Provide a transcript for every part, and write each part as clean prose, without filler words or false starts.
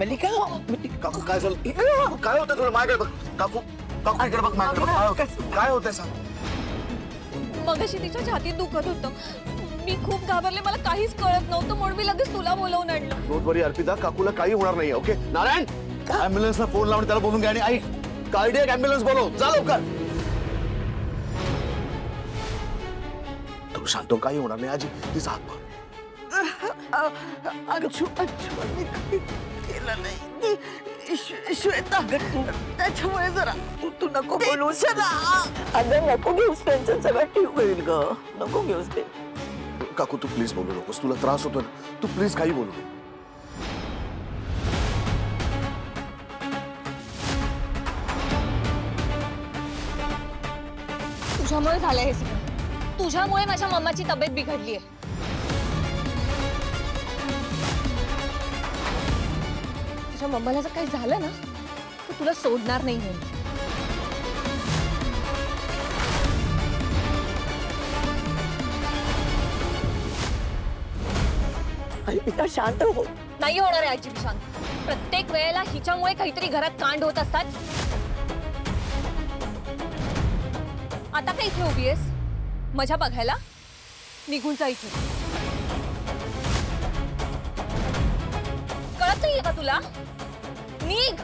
मल्लिका काकू काय झालं काय होतं तुला माझ्याकडे बघ काकू काकू इकडे बघ माझ्याकडे बघ काय होतंय सांग मगाशी तिच्या छातीत दुखत होतं मी खूप घाबरले मला काहीच कळत नव्हतं म्हणून मी लगेच तुला बोलवून आणलं डोंट वरी अर्पिता काकूला काही होणार नाही ओके नारायण ॲम्ब्युलन्सला फोन लावून त्याला बोलून घ्या आणि ऐक कार्डियक ॲम्ब्युलन्स बोलव जा लवकर तू सांगतो काही होणार नाही आजी तिचा हात मार मी काही केलं नाही श्वेता त्याच्यामुळे जरा तू नको बोलूस ना अगं नको घेऊस टेन्शन सगळं ठीक होईल ग नको घेऊस ते काकू तू प्लीज बोलू नकोस तुला त्रास होतो ना तू प्लीज काही बोलू नको तुझ्यामुळे झालंय हे सगळं तुझ्यामुळे माझ्या मम्माची तब्येत बिघडली आहे तुझ्या मम्माला जर काही झालं ना तर तुला सोडणार नाही मी अर्पिता शांत हो नाही होणार आहे आजी शांत प्रत्येक वेळेला हिच्यामुळे काहीतरी घरात कांड होत असतात आता काय इथे उभी आहेस मजा बघायला निघून जा इथे कळत नाहीये का तुला निघ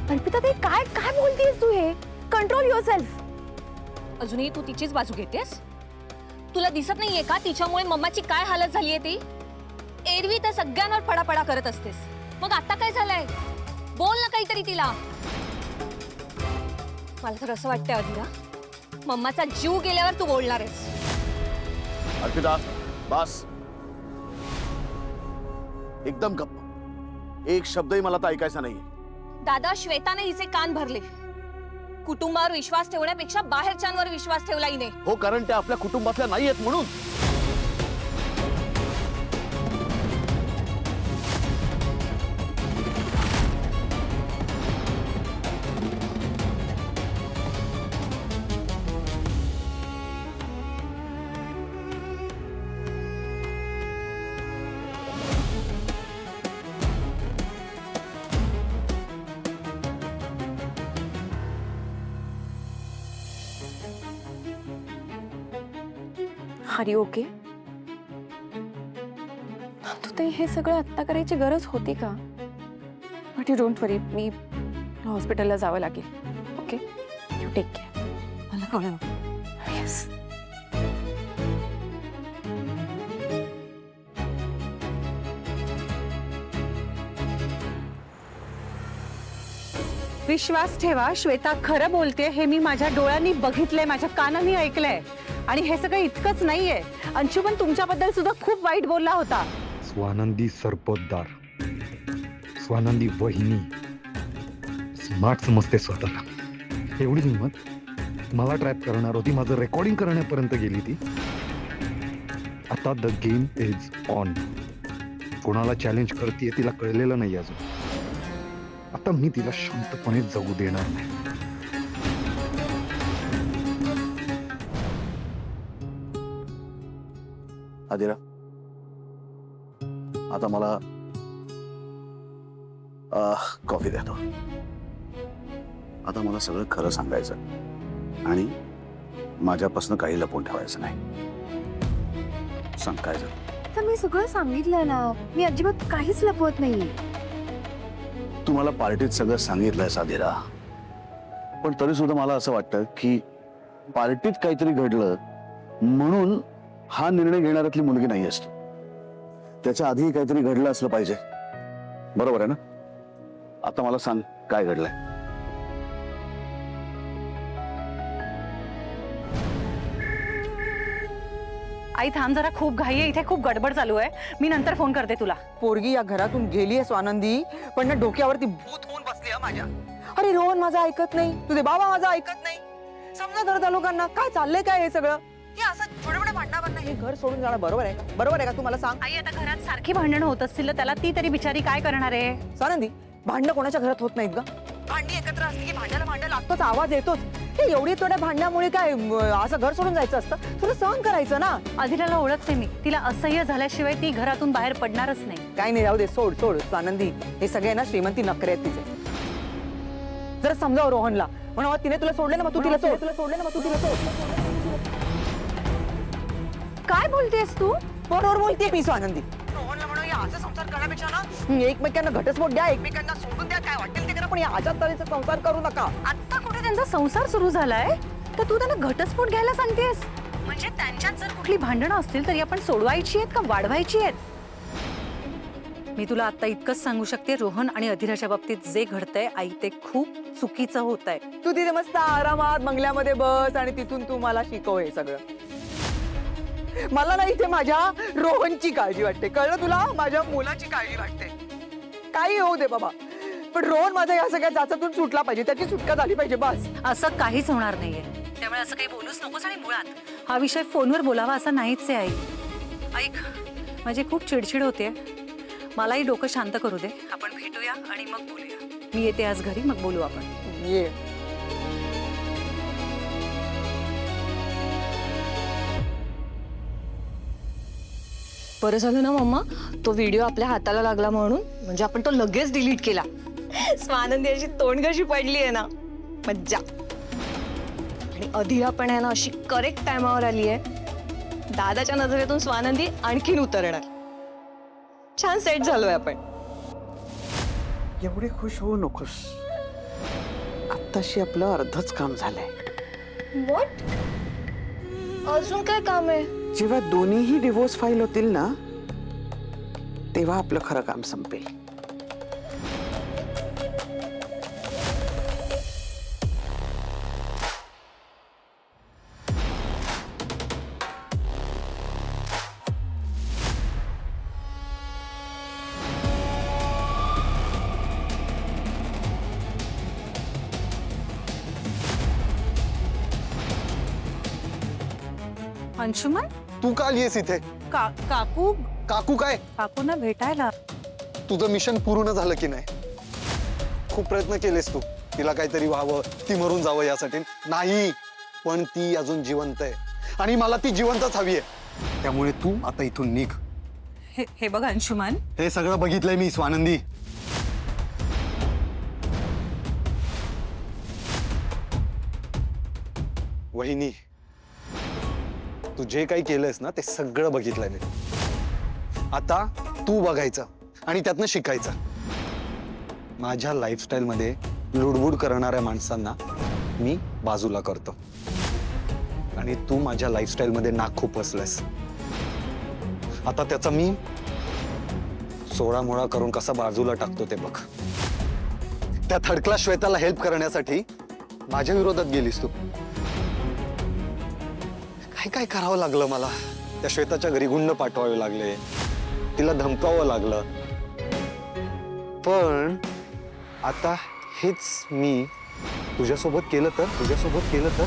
अर्पिता ते काय काय बोलतेस तू हे कंट्रोल युअरसेल्फ अजूनही तू तिचीच बाजू घेतेस तुला दिसत नाहीये का तिच्यामुळे मम्माची काय हालत झालीये ती एरवी तर सगळ्यांवर पडापडा करत असतेस मग आता काय झालंय बोल ना काहीतरी तिला मला तर असं वाटतंय अधीरा मम्माचा जीव गेल्यावर तू बोलणार आहेस अर्पिता बस एकदम गप्प एक शब्दही मला तर ऐकायचा नाहीये दादा श्वेताने हिचे कान भरले कुटुंबावर विश्वास ठेवण्यापेक्षा बाहेरच्यांवर विश्वास ठेवला हिने हो कारण त्या आपल्या कुटुंबातल्या नाही आहेत म्हणून आर यू ओके तू ते हे सगळं आत्ता करायची गरज होती का बट यू डोंट वरी मी हॉस्पिटलला जावं लागेल ओके यू टेक केअर मला कळलं येस विश्वास ठेवा श्वेता खरं बोलते हे मी माझ्या डोळ्यांनी बघितलंय माझ्या कानांनी ऐकलंय आणि हे सगळं इतकंच नाहीये अंशुमन तुमच्याबद्दल सुद्धा खूप वाईट बोलला होता स्वानंदी सरपोतदार स्वानंदी वहिनी स्मार्ट समजते स्वतःला एवढी हिंमत मला ट्रॅप करणार होती माझं रेकॉर्डिंग करण्यापर्यंत गेली ती आता द गेम इज ऑन कोणाला चॅलेंज करते तिला कळलेलं नाही अजून आता मी तिला शांतपणे जगू देणार नाही आदिरा आता मला कॉफी द्या तो आता मला सगळं खरं सांगायचं आणि माझ्यापासून काही लपवून ठेवायचं नाही सांगायचं तर मी सगळं सांगितलं ना मी अजिबात काहीच लपवत नाही तुम्हाला पार्टीत सगळं सांगितलंय साधीरा पण तरी सुद्धा मला असं वाटतं की पार्टीत काहीतरी घडलं म्हणून हा निर्णय घेणाऱ्यातली मुलगी नाही असतो त्याच्या आधी काहीतरी घडलं असलं पाहिजे बरोबर आहे ना आता मला सांग काय घडलंय आई थांब जरा खूप घाई आहे इथे खूप गडबड चालू आहे मी नंतर फोन करते तुला पोरगी या घरातून गेली आहे स्वानंदी पण ना डोक्यावरती भूत होऊन बसली आहे माझ्या अरे रोहन माझं ऐकत नाही तुझे बाबा माझं ऐकत नाही समजा तर त्या लोकांना काय चाललंय काय हे सगळं हे असं छोटे मोठे भांडणावरनं हे घर सोडून जाणं बरोबर आहे का बरोबर आहे का तू मला सांग आई आता घरात सारखी भांडणं होत असतील तर त्याला ती तरी बिचारी काय करणार आहे स्वानंदी भांडणं कोणाच्या घरात होत नाहीत ग? भांडी एकत्र असली की भांड्याला भांडं लागतोच, आवाज येतोच. हे एवढी थोड्या भांडण्यामुळे काय असं घर सोडून जायचं असतं? तुला सहन करायचं ना. अधिराला ओळखते मी, तिला असह्य झाल्याशिवाय ती घरातून बाहेर पडणारच नाही. काय नाही, जाऊ दे, सोड सोड आनंदी. हे सगळे ना श्रीमंती नखरे आहेत तिचे. जरा समजाव रोहनला, म्हणा तिने तुला सोडले ना, मग तू तिला सोड. तुला सोडले ना, मग तू तिला सोड. काय बोलतेस तू? बरोबर बोलते मी स्वानंदी. रोहनला म्हणा या असं संसार करण्यापेक्षा ना एकमेकांना घटस्फोट द्या, एकमेकांना सोडून द्या, काय वाटेल ते करा, पण या अशाच तऱ्हेचा संसार करू नका. आता कुठे त्यांचा संसार सुरू झालाय तर तू त्यांना घटस्फोट घ्यायला सांगतेस? म्हणजे त्यांच्यात जर कुठली भांडणं असतील तर ही आपण सोडवायची आहेत का वाढवायची आहेत? मी तुला आता इतकंच सांगू शकते, रोहन आणि अधिराच्या बाबतीत जे घडतंय आई ते खूप चुकीचं होत आहे. तू तिथे मस्त आरामात बंगल्यामध्ये बस आणि तिथून तू मला शिकव हे सगळं. मला ना इथे माझ्या रोहनची काळजी वाटते, कळलं तुला? माझ्या मुलाची काळजी वाटते. काही होऊ दे बाबा, पण रोहन माझा या सगळ्या जाचातून सुटला पाहिजे, त्याची सुटका झाली पाहिजे बस. असं काहीच होणार नाहीये, त्यामुळे असं काही बोलूच नकोस. आणि मुळात हा विषय फोनवर बोलावा असं नाहीच आहे आई. ऐक, माझी खूप चिडचिड होते, मलाही डोकं शांत करू दे. आपण भेटूया आणि मग बोलूया. मी येते आज घरी, मग बोलू आपण. ये. बरं झालं ना मम्मा, तो व्हिडिओ आपल्या हाताला लागला म्हणून. म्हणजे आपण तो लगेच डिलीट केला. स्वानंदी अशी तोंड कशी पडली आहे ना, मज्जा. आणि अधिरा पण आहे ना अशी करेक्ट टायमावर आली आहे. दादाच्या नजरेतून स्वानंदी आणखीन उतरणार. छान सेट झालोय आपण. एवढे खुश होऊ नकोस, आत्ताशी आपलं अर्धच काम झालंय. व्हॉट? अजून काय काम आहे? जेव्हा दोन्हीही डिवोर्स फाईल होतील ना, तेव्हा आपलं खरं काम संपेल. अंशुमन, तू का आलीयस इथे? काकू काकू काय? काकूंना भेटायला. तुझं मिशन पूर्ण झालं की नाही? खूप प्रयत्न केलेस तू, तिला काहीतरी व्हावं, ती मरून जावं यासाठी. नाही, पण ती अजून जिवंत आहे आणि मला ती जिवंतच हवी आहे. त्यामुळे तू आता इथून निघ. हे बघ अंशुमन, हे सगळं बघितलंय मी स्वानंदी. वहिनी, तू जे काही केलंयस ना ते सगळं बघितलंय मी. आता तू बघायचं आणि त्यातनं शिकायचं. माझ्या लाईफस्टाईल मध्ये लुडबुड करणाऱ्या माणसांना मी बाजूला करतो आणि तू माझ्या लाईफस्टाईल मध्ये नाक खुपसलंयस. आता त्याचा मी सोळामोळा करून कसा बाजूला टाकतो ते बघ. त्या थडकला श्वेताला हेल्प करण्यासाठी माझ्या विरोधात गेलीस तू. काय काय करावं लागलं मला. त्या श्वेताच्या घरी गुंड पाठवावे लागले, तिला धमकावं लागलं. पण आता हेच मी तुझ्यासोबत केलं तर